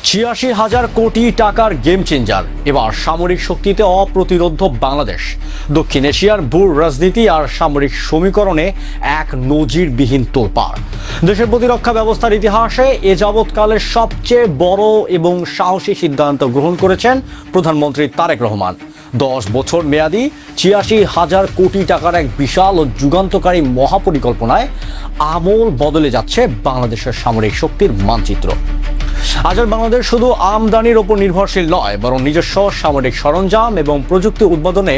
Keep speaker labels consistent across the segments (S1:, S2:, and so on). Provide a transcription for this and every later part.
S1: ৮৬,০০০ কোটি টাকার game changer এবার সামরিক শক্তিতে অপ্রতিরোধ্য বাংলাদেশ। দক্ষিণ এশিয়ার ভূ রাজনীতি আর সামরিক সমীকরণে এক নজিরবিহীন তোলপাড়। দেশের প্রতিরক্ষা ব্যবস্থার ইতিহাসে এ যাবৎকালের সবচেয়ে বড় এবং সাহসী সিদ্ধান্ত গ্রহণ করেছেন প্রধানমন্ত্রী তারেক রহমান। ১০ বছর মেয়াদী ৮৬,০০০ কোটি টাকার এক বিশাল ও যুগান্তকারী মহাপরিকল্পনায় আমূল বদলে যাচ্ছে বাংলাদেশের সামরিক শক্তির মানচিত্র। আজ আর বাংলাদেশ শুধু আমদানির ওপর নির্ভরশীল নয়, বরং নিজস্ব সামরিক সরঞ্জাম এবং প্রযুক্তি উৎপাদনে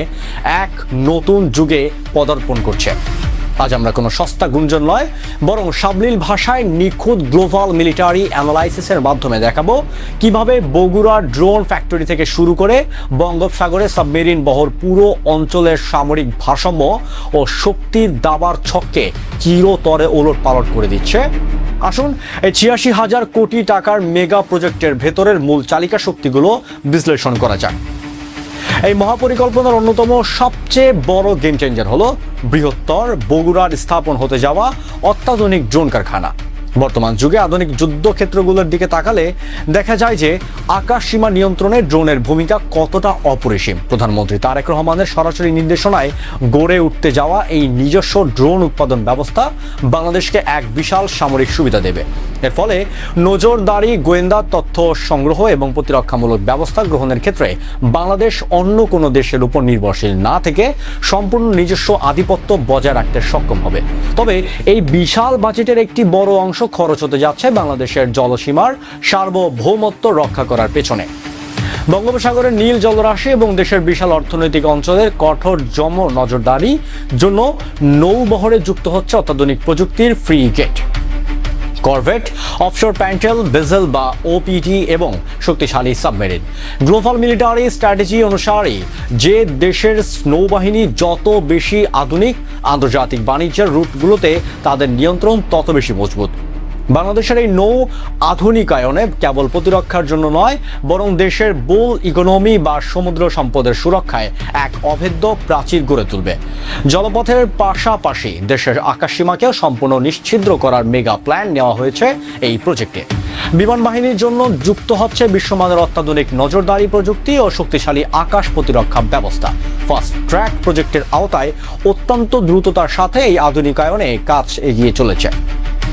S1: এক নতুন যুগে পদার্পণ করছে। আজ আমরা কোনো সস্তা গুঞ্জন নয়, বরং সাবলীল ভাষায় নিখুঁত গ্লোবাল মিলিটারি অ্যানালাইসিসের মাধ্যমে দেখাবো কিভাবে বগুড়ার ড্রোন ফ্যাক্টরি থেকে শুরু করে বঙ্গোপসাগরে সাবমেরিন বহর পুরো অঞ্চলের সামরিক ভারসাম্য ও শক্তির দাবার ছককে চিরতরে ওলটপালট করে দিচ্ছে। আসুন এই ৮৬,০০০ কোটি টাকার মেগা প্রজেক্টের ভেতরের মূল চালিকা শক্তিগুলো বিশ্লেষণ করা যাক। এই মহাপরিকল্পনার অন্যতম সবচেয়ে বড় গেম চেঞ্জার হলো বৃহত্তর বগুড়ার স্থাপন হতে যাওয়া অত্যাধুনিক ড্রোন কারখানা। বর্তমান যুগে আধুনিক যুদ্ধক্ষেত্রগুলোর দিকে তাকালে দেখা যায় যে আকাশ সীমা নিয়ন্ত্রণে ড্রোনের ভূমিকা কতটা অপরিসীম। প্রধানমন্ত্রী তারেক রহমানের সরাসরি নির্দেশনায় গড়ে উঠতে যাওয়া এই নিজস্ব ড্রোন উৎপাদন ব্যবস্থা বাংলাদেশকে এক বিশাল সামরিক সুবিধা দেবে। এর ফলে নজরদারি, গোয়েন্দা তথ্য সংগ্রহ এবং প্রতিরক্ষামূলক ব্যবস্থা গ্রহণের ক্ষেত্রে বাংলাদেশ অন্য কোনো দেশের উপর নির্ভরশীল না থেকে সম্পূর্ণ নিজস্ব আধিপত্য বজায় রাখতে সক্ষম হবে। তবে এই বিশাল বাজেটের একটি বড় অংশ খরচ হতে যাচ্ছে বাংলাদেশের জলসীমার সার্বভৌমত্ব রক্ষা করার পেছনে। বঙ্গোপসাগরের নীল জলরাশি এবং দেশের বিশাল অর্থনৈতিক অঞ্চলের কঠোর নজরদারির জন্য নৌবহরে যুক্ত হচ্ছে অত্যাধুনিক প্রযুক্তির ফ্রিগেট, করভেট, অফশোর প্যান্টেল, বেজেল বা ওপিটি এবং শক্তিশালী সাবমেরিন। গ্লোবাল মিলিটারি স্ট্র্যাটেজি অনুসারে যে দেশের নৌবাহিনী যত বেশি আধুনিক, আন্তর্জাতিক বাণিজ্যের রুটগুলোতে তাদের নিয়ন্ত্রণ তত বেশি মজবুত। বাংলাদেশের এই নৌ আধুনিকায়নে কেবল প্রতিরক্ষার জন্য নয়, বরং দেশের বুল ইকোনমি বা সমুদ্র সম্পদের সুরক্ষায় এক অভেদ্য প্রাচীর গড়ে তুলবে। জলপথের পাশাপাশি দেশের আকাশসীমাকেও সম্পূর্ণ নিশ্ছিদ্র করার মেগা প্ল্যান নেওয়া হয়েছে এই প্রজেক্টে। বিমান বাহিনীর জন্য যুক্ত হচ্ছে বিশ্বমানের অত্যাধুনিক নজরদারি প্রযুক্তি ও শক্তিশালী আকাশ প্রতিরক্ষা ব্যবস্থা। ফাস্ট ট্র্যাক প্রজেক্টের আওতায় অত্যন্ত দ্রুততার সাথে এই আধুনিকায়নে কাজ এগিয়ে চলেছে।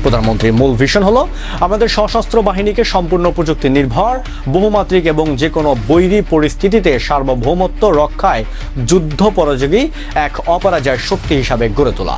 S1: প্রধানমন্ত্রীর মূল ভিশন হলো আমাদের সশস্ত্র বাহিনীকে সম্পূর্ণ প্রযুক্তি নির্ভর, বহুমাত্রিক এবং যে কোনো বৈরী পরিস্থিতিতে সার্বভৌমত্ব রক্ষায় যুদ্ধোপযোগী এক অপরাজয় শক্তি হিসাবে গড়ে তোলা।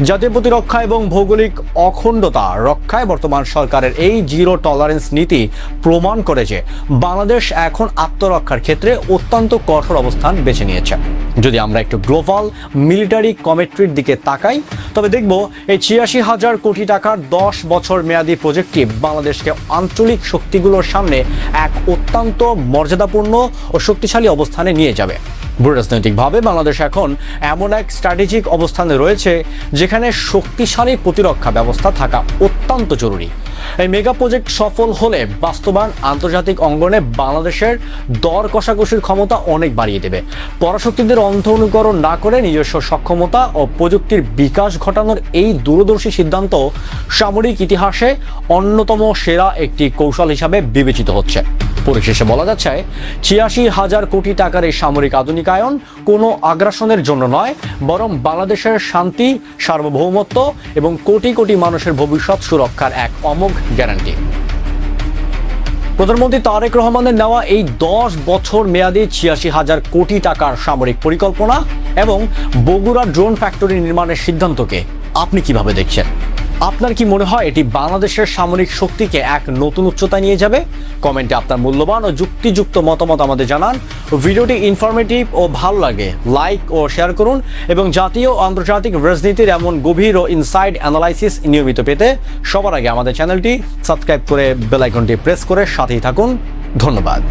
S1: জাতীয় প্রতিরক্ষা এবং ভৌগোলিক অখণ্ডতা রক্ষায় বর্তমান সরকারের এই জিরো টলারেন্স নীতি প্রমাণ করে যে বাংলাদেশ এখন আত্মরক্ষার ক্ষেত্রে অত্যন্ত কঠোর অবস্থান বেছে নিয়েছে। যদি আমরা একটু গ্লোবাল মিলিটারি কমিট্রির দিকে তাকাই, তবে দেখব এই ৮৬,০০০ কোটি টাকার ১০ বছর মেয়াদী প্রজেক্টটি বাংলাদেশকে আঞ্চলিক শক্তিগুলোর সামনে এক অত্যন্ত মর্যাদাপূর্ণ ও শক্তিশালী অবস্থানে নিয়ে যাবে। ভূরাজনৈতিকভাবে বাংলাদেশ এখন এমন এক স্ট্র্যাটেজিক অবস্থানে রয়েছে যেখানে শক্তিশালী প্রতিরক্ষা ব্যবস্থা থাকা অত্যন্ত জরুরি। এই মেগা প্রজেক্ট সফল হলে বাস্তবায়ন আন্তর্জাতিক অঙ্গনে বাংলাদেশের দর কষাকষির ক্ষমতা অনেক বাড়িয়ে দেবে। পরাশক্তিদের অন্ধ অনুকরণ না করে নিজস্ব সক্ষমতা ও প্রযুক্তির বিকাশ ঘটানোর এই দূরদর্শী সিদ্ধান্ত সামরিক ইতিহাসে অন্যতম সেরা একটি কৌশল হিসাবে বিবেচিত হচ্ছে। পরিশেষে বলা যাচ্ছে ৮৬,০০০ কোটি টাকার এই সামরিক আধুনিকায়ন কোনো আগ্রাসনের জন্য নয়, বরং বাংলাদেশের শান্তি, সার্বভৌমত্ব এবং কোটি কোটি মানুষের ভবিষ্যৎ সুরক্ষার এক অমোঘ গ্যারান্টি। প্রধানমন্ত্রী তারেক রহমানের নেওয়া এই ১০ বছর মেয়াদী ৮৬,০০০ কোটি টাকার সামরিক পরিকল্পনা এবং বগুড়া ড্রোন ফ্যাক্টরি নির্মাণের সিদ্ধান্তকে আপনি কিভাবে দেখছেন? আপনার কি মনে হয় এটি বাংলাদেশের সামরিক শক্তিকে এক নতুন উচ্চতায় নিয়ে যাবে? কমেন্টে আপনার মূল্যবান ও যুক্তিযুক্ত মতামত আমাদের জানান। ভিডিওটি ইনফরমেটিভ ও ভালো লাগে লাইক ও শেয়ার করুন এবং জাতীয় ও আন্তর্জাতিক রাজনীতির এমন গভীর ও ইনসাইড অ্যানালাইসিস নিয়মিত পেতে সবার আগে আমাদের চ্যানেলটি সাবস্ক্রাইব করে বেল আইকনটি প্রেস করে সাথেই থাকুন। ধন্যবাদ।